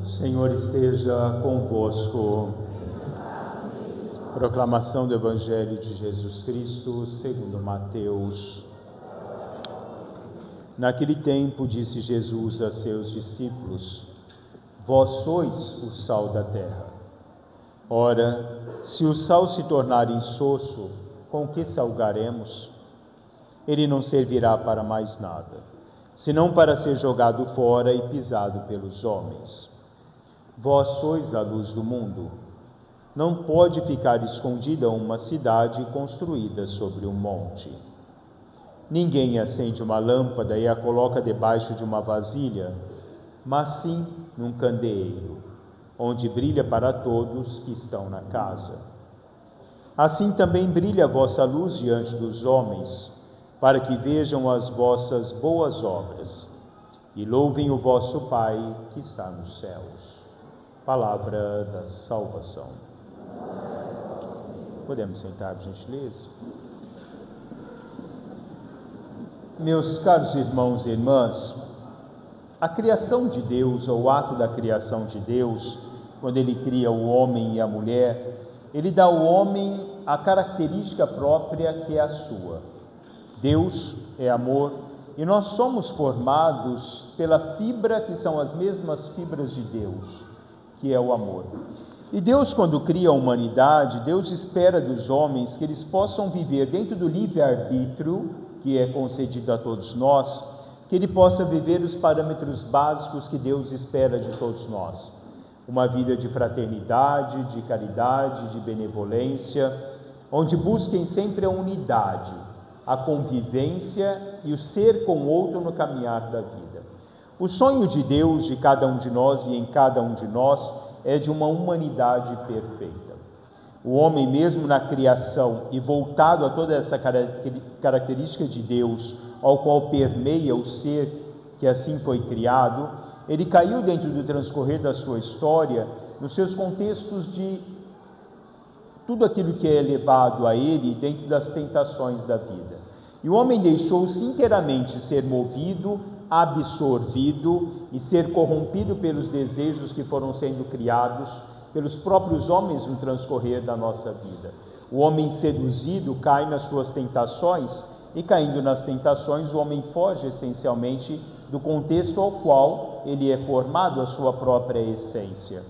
O Senhor esteja convosco. Proclamação do Evangelho de Jesus Cristo segundo Mateus. Naquele tempo disse Jesus a seus discípulos: Vós sois o sal da terra. Ora, se o sal se tornar insosso, com que salgaremos? Ele não servirá para mais nada, senão para ser jogado fora e pisado pelos homens. Vós sois a luz do mundo. Não pode ficar escondida uma cidade construída sobre um monte. Ninguém acende uma lâmpada e a coloca debaixo de uma vasilha, mas sim num candeeiro, onde brilha para todos que estão na casa. Assim também brilha a vossa luz diante dos homens, para que vejam as vossas boas obras e louvem o vosso Pai que está nos céus. Palavra da salvação. Podemos sentar, por gentileza? Meus caros irmãos e irmãs, a criação de Deus, ou o ato da criação de Deus, quando Ele cria o homem e a mulher, Ele dá ao homem a característica própria que é a sua. Deus é amor e nós somos formados pela fibra que são as mesmas fibras de Deus, que é o amor. E Deus, quando cria a humanidade, Deus espera dos homens que eles possam viver dentro do livre-arbítrio, que é concedido a todos nós, que ele possa viver os parâmetros básicos que Deus espera de todos nós. Uma vida de fraternidade, de caridade, de benevolência, onde busquem sempre a unidade, a convivência e o ser com o outro no caminhar da vida. O sonho de Deus de cada um de nós e em cada um de nós é de uma humanidade perfeita. O homem, mesmo na criação e voltado a toda essa característica de Deus, ao qual permeia o ser que assim foi criado, ele caiu dentro do transcorrer da sua história, nos seus contextos de tudo aquilo que é levado a ele dentro das tentações da vida. E o homem deixou-se inteiramente ser movido, absorvido e ser corrompido pelos desejos que foram sendo criados pelos próprios homens no transcorrer da nossa vida. O homem seduzido cai nas suas tentações e, caindo nas tentações, o homem foge essencialmente do contexto ao qual ele é formado, a sua própria essência.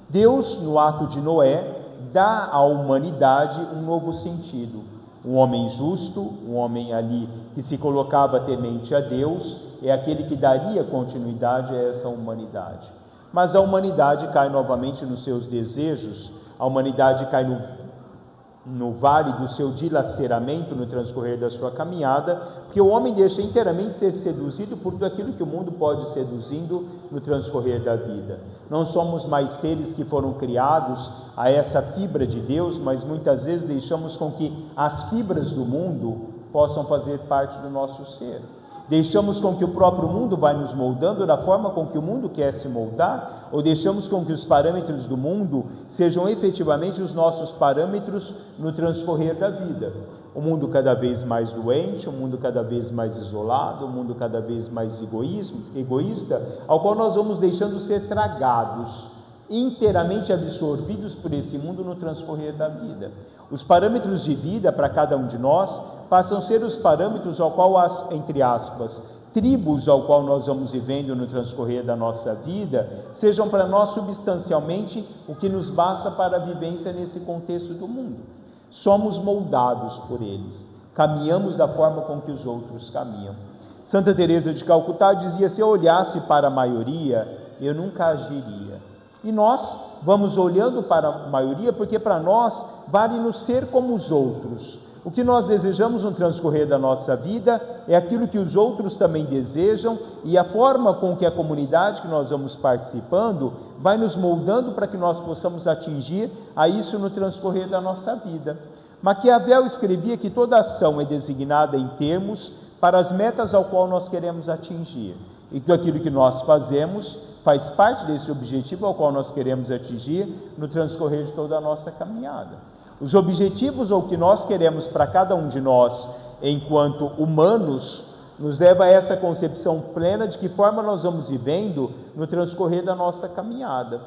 Deus, no ato de Noé, dá à humanidade um novo sentido. Um homem justo, um homem ali que se colocava temente a Deus, é aquele que daria continuidade a essa humanidade. Mas a humanidade cai novamente nos seus desejos, a humanidade cai no vale do seu dilaceramento no transcorrer da sua caminhada, porque o homem deixa inteiramente ser seduzido por tudo aquilo que o mundo pode seduzindo no transcorrer da vida. Não somos mais seres que foram criados a essa fibra de Deus, mas muitas vezes deixamos com que as fibras do mundo possam fazer parte do nosso ser. Deixamos com que o próprio mundo vai nos moldando da forma com que o mundo quer se moldar, ou deixamos com que os parâmetros do mundo sejam efetivamente os nossos parâmetros no transcorrer da vida. O mundo cada vez mais doente, o mundo cada vez mais isolado, o mundo cada vez mais egoísta, ao qual nós vamos deixando ser tragados, inteiramente absorvidos por esse mundo no transcorrer da vida. Os parâmetros de vida para cada um de nós passam a ser os parâmetros ao qual as, entre aspas, tribos ao qual nós vamos vivendo no transcorrer da nossa vida, sejam para nós substancialmente o que nos basta para a vivência nesse contexto do mundo. Somos moldados por eles, caminhamos da forma com que os outros caminham. Santa Teresa de Calcutá dizia: se eu olhasse para a maioria, eu nunca agiria. E nós vamos olhando para a maioria porque para nós vale-nos ser como os outros. O que nós desejamos no transcorrer da nossa vida é aquilo que os outros também desejam, e a forma com que a comunidade que nós vamos participando vai nos moldando para que nós possamos atingir a isso no transcorrer da nossa vida. Maquiavel escrevia que toda ação é designada em termos para as metas ao qual nós queremos atingir, e tudo aquilo que nós fazemos faz parte desse objetivo ao qual nós queremos atingir no transcorrer de toda a nossa caminhada. Os objetivos ou o que nós queremos para cada um de nós enquanto humanos nos leva a essa concepção plena de que forma nós vamos vivendo no transcorrer da nossa caminhada.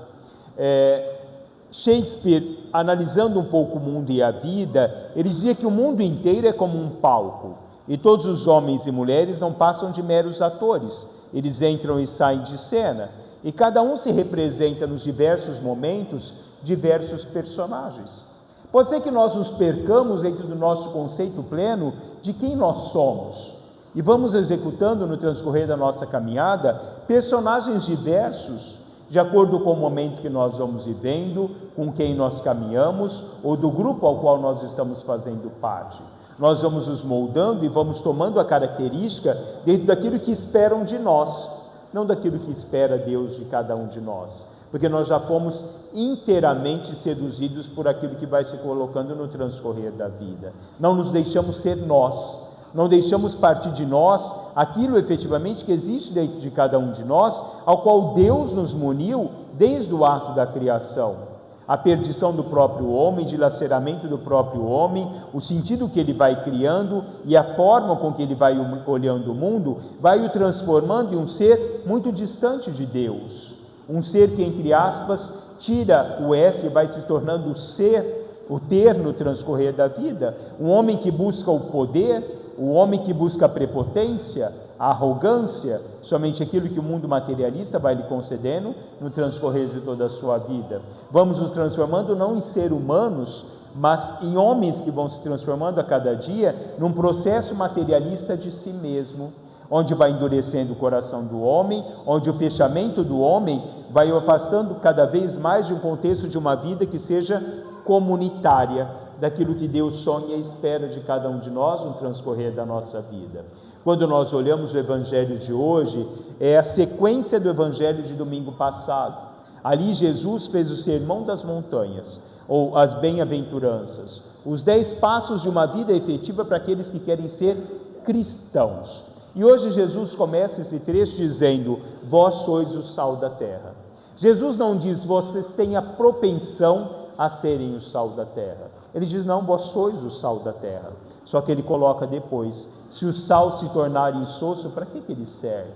Shakespeare, analisando um pouco o mundo e a vida, ele dizia que o mundo inteiro é como um palco, e todos os homens e mulheres não passam de meros atores, eles entram e saem de cena, e cada um se representa nos diversos momentos, diversos personagens. Pode ser que nós nos percamos dentro do nosso conceito pleno de quem nós somos, e vamos executando no transcorrer da nossa caminhada personagens diversos, de acordo com o momento que nós vamos vivendo, com quem nós caminhamos, ou do grupo ao qual nós estamos fazendo parte. Nós vamos nos moldando e vamos tomando a característica dentro daquilo que esperam de nós, não daquilo que espera Deus de cada um de nós, porque nós já fomos inteiramente seduzidos por aquilo que vai se colocando no transcorrer da vida. Não nos deixamos ser nós, não deixamos partir de nós aquilo efetivamente que existe dentro de cada um de nós, ao qual Deus nos muniu desde o ato da criação. A perdição do próprio homem, dilaceramento do próprio homem, o sentido que ele vai criando e a forma com que ele vai olhando o mundo, vai o transformando em um ser muito distante de Deus. Um ser que, entre aspas, tira o S e vai se tornando o ser, o ter no transcorrer da vida. Um homem que busca o poder, o homem que busca a prepotência, a arrogância, somente aquilo que o mundo materialista vai lhe concedendo no transcorrer de toda a sua vida. Vamos nos transformando não em seres humanos, mas em homens que vão se transformando a cada dia num processo materialista de si mesmo, onde vai endurecendo o coração do homem, onde o fechamento do homem vai o afastando cada vez mais de um contexto de uma vida que seja comunitária, daquilo que Deus sonha e espera de cada um de nós no transcorrer da nossa vida. Quando nós olhamos o Evangelho de hoje, é a sequência do Evangelho de domingo passado. Ali Jesus fez o Sermão das Montanhas, ou as Bem-aventuranças, os 10 passos de uma vida efetiva para aqueles que querem ser cristãos. E hoje Jesus começa esse trecho dizendo: vós sois o sal da terra. Jesus não diz, vocês têm a propensão a serem o sal da terra. Ele diz, não, vós sois o sal da terra. Só que ele coloca depois, se o sal se tornar insosso, para que ele serve?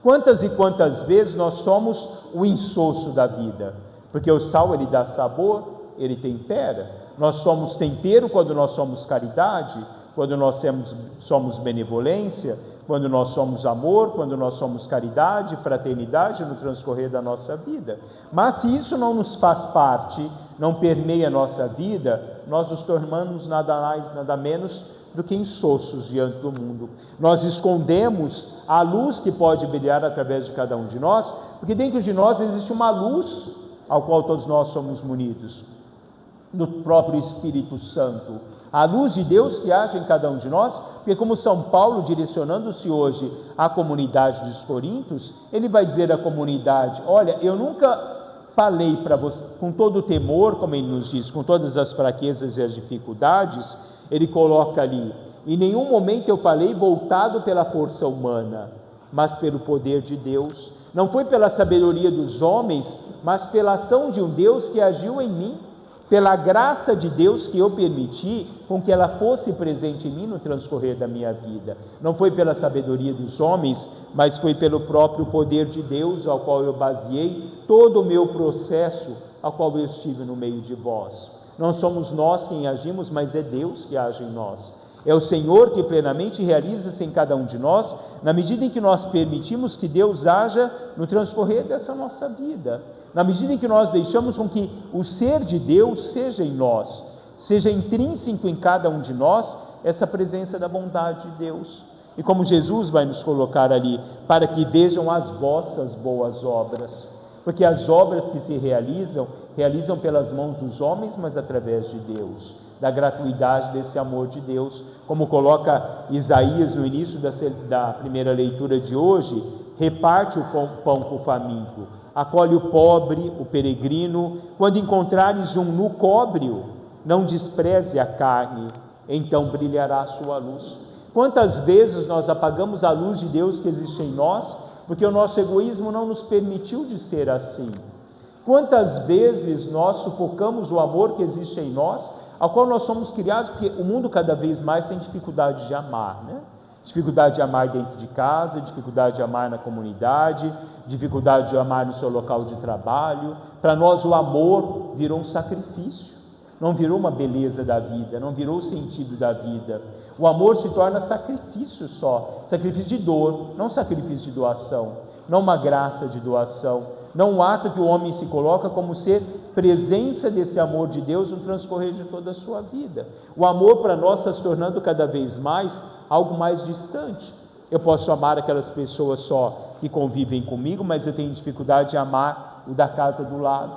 Quantas e quantas vezes nós somos o insosso da vida? Porque o sal, ele dá sabor, ele tempera. Nós somos tempero quando nós somos caridade, quando nós somos benevolência, quando nós somos amor, quando nós somos caridade, fraternidade no transcorrer da nossa vida. Mas se isso não nos faz parte, não permeia a nossa vida, nós nos tornamos nada mais, nada menos do que insossos diante do mundo. Nós escondemos a luz que pode brilhar através de cada um de nós, porque dentro de nós existe uma luz ao qual todos nós somos munidos, do próprio Espírito Santo. A luz de Deus que age em cada um de nós, porque como São Paulo, direcionando-se hoje à comunidade dos Coríntios, ele vai dizer à comunidade, olha, eu nunca falei para você, com todo o temor, como ele nos diz, com todas as fraquezas e as dificuldades, ele coloca ali, em nenhum momento eu falei voltado pela força humana, mas pelo poder de Deus. Não foi pela sabedoria dos homens, mas pela ação de um Deus que agiu em mim, pela graça de Deus que eu permiti com que ela fosse presente em mim no transcorrer da minha vida. Não foi pela sabedoria dos homens, mas foi pelo próprio poder de Deus ao qual eu baseei todo o meu processo, ao qual eu estive no meio de vós. Não somos nós quem agimos, mas é Deus que age em nós. É o Senhor que plenamente realiza-se em cada um de nós, na medida em que nós permitimos que Deus haja no transcorrer dessa nossa vida. Na medida em que nós deixamos com que o ser de Deus seja em nós, seja intrínseco em cada um de nós, essa presença da bondade de Deus. E como Jesus vai nos colocar ali, para que vejam as vossas boas obras, porque as obras que se realizam pelas mãos dos homens, mas através de Deus, da gratuidade desse amor de Deus, como coloca Isaías no início da primeira leitura de hoje, reparte o pão com o faminto, acolhe o pobre, o peregrino, quando encontrares um nu, cobre-o, não despreze a carne, então brilhará a sua luz. Quantas vezes nós apagamos a luz de Deus que existe em nós, porque o nosso egoísmo não nos permitiu de ser assim? Quantas vezes nós sufocamos o amor que existe em nós, ao qual nós somos criados, porque o mundo cada vez mais tem dificuldade de amar, né? Dificuldade de amar dentro de casa, dificuldade de amar na comunidade, dificuldade de amar no seu local de trabalho. Para nós o amor virou um sacrifício, não virou uma beleza da vida, não virou o sentido da vida. O amor se torna sacrifício só, sacrifício de dor, não sacrifício de doação, não uma graça de doação, não um ato que o homem se coloca como ser presença desse amor de Deus no transcorrer de toda a sua vida. O amor para nós está se tornando cada vez mais algo mais distante. Eu posso amar aquelas pessoas só que convivem comigo, mas eu tenho dificuldade de amar o da casa do lado.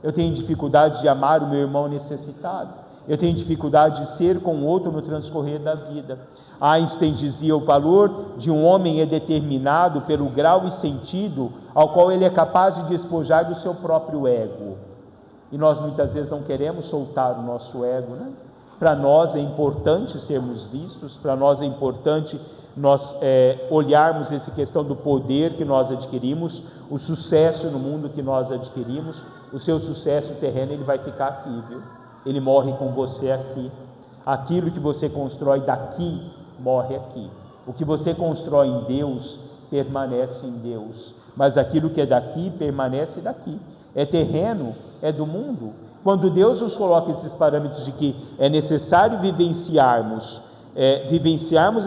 Eu tenho dificuldade de amar o meu irmão necessitado. Eu tenho dificuldade de ser com o outro no transcorrer da vida. Einstein dizia: o valor de um homem é determinado pelo grau e sentido ao qual ele é capaz de despojar do seu próprio ego. E nós muitas vezes não queremos soltar o nosso ego, né? Para nós é importante sermos vistos, para nós é importante nós olharmos essa questão do poder que nós adquirimos, o sucesso no mundo que nós adquirimos. O seu sucesso terreno, ele vai ficar aqui, viu? Ele morre com você aqui. Aquilo que você constrói daqui, morre aqui. O que você constrói em Deus, permanece em Deus. Mas aquilo que é daqui, permanece daqui. É terreno, é do mundo. Quando Deus nos coloca esses parâmetros de que é necessário vivenciarmos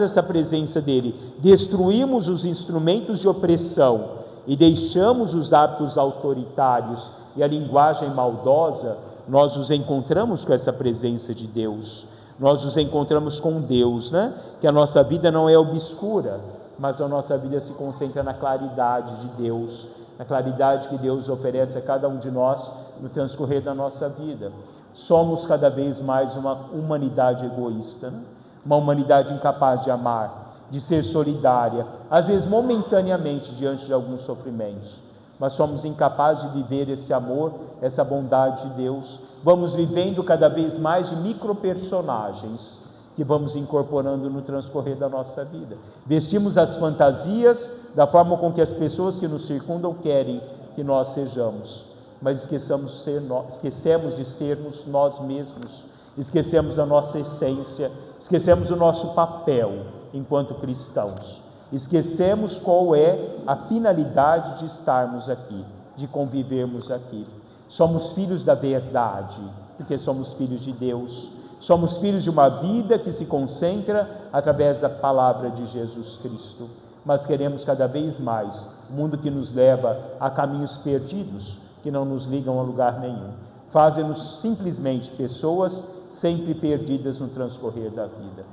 essa presença dEle, destruímos os instrumentos de opressão e deixamos os hábitos autoritários e a linguagem maldosa, nós nos encontramos com essa presença de Deus, nós nos encontramos com Deus, né? Que a nossa vida não é obscura, mas a nossa vida se concentra na claridade de Deus, na claridade que Deus oferece a cada um de nós no transcorrer da nossa vida. Somos cada vez mais uma humanidade egoísta, né? Uma humanidade incapaz de amar, de ser solidária, às vezes momentaneamente diante de alguns sofrimentos, mas somos incapazes de viver esse amor, essa bondade de Deus. Vamos vivendo cada vez mais de micropersonagens que vamos incorporando no transcorrer da nossa vida. Vestimos as fantasias da forma com que as pessoas que nos circundam querem que nós sejamos, mas esquecemos de sermos nós mesmos, esquecemos a nossa essência, esquecemos o nosso papel enquanto cristãos. Esquecemos qual é a finalidade de estarmos aqui, de convivermos aqui. Somos filhos da verdade, porque somos filhos de Deus. Somos filhos de uma vida que se concentra através da palavra de Jesus Cristo. Mas queremos cada vez mais um mundo que nos leva a caminhos perdidos, que não nos ligam a lugar nenhum. Fazem-nos simplesmente pessoas sempre perdidas no transcorrer da vida.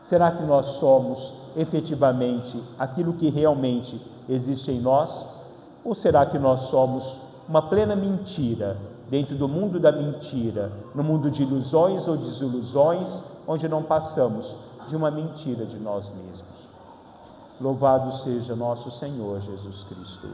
Será que nós somos efetivamente aquilo que realmente existe em nós? Ou será que nós somos uma plena mentira dentro do mundo da mentira, no mundo de ilusões ou desilusões, onde não passamos de uma mentira de nós mesmos? Louvado seja nosso Senhor Jesus Cristo.